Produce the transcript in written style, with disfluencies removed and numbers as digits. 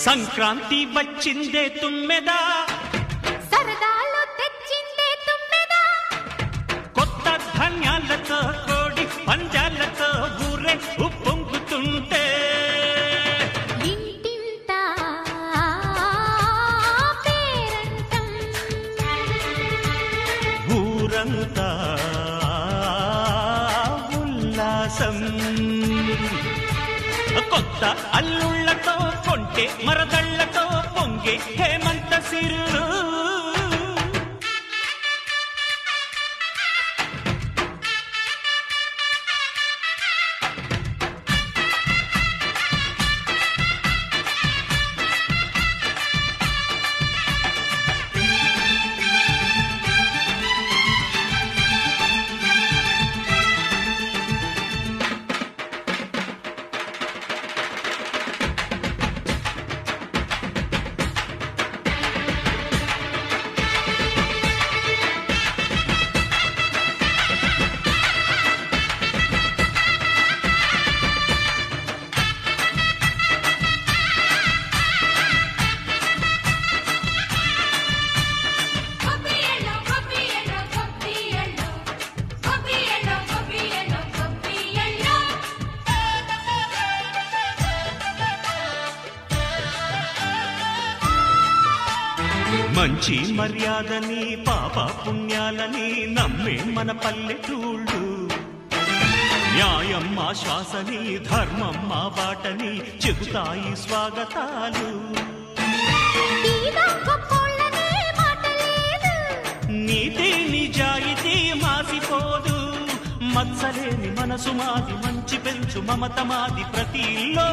సంక్రాంతి వచ్చిందే తుమ్మెదా, సరదాలు తెచ్చిందే తుమ్మెదా, కొత్త ధాన్యాలతో కోడి పంజాలతో ఊరే ఉప్పొంగుతుంటే ఇంటింటా పేరంటం, ఊరంతా ఉల్లాసం. కొత్త అల్లుళ్లతో కొంటే మరదళ్లతో పొంగే హేమంత సిరులు. కొబ్బియెల్లో కొబ్బియెల్లో కొబ్బియెల్లో కొబ్బియెల్లో కొబ్బియెల్లో కొబ్బియెల్లో, మంచి మర్యాదని పాప పుణ్యాలని నమ్మే మన పల్లెటూళ్ళు. న్యాయం మా శ్వాసని ధర్మం మా బాటని చెబుతాయి స్వాగతాలు. తీరా గొప్పోళ్ళనే మాట లేదు, నీతి నిజాయితీ మాసిపోదు. మత్సలేని మనసు మాది, మంచి పెంచు మమత మాది, ప్రతి ఇల్లో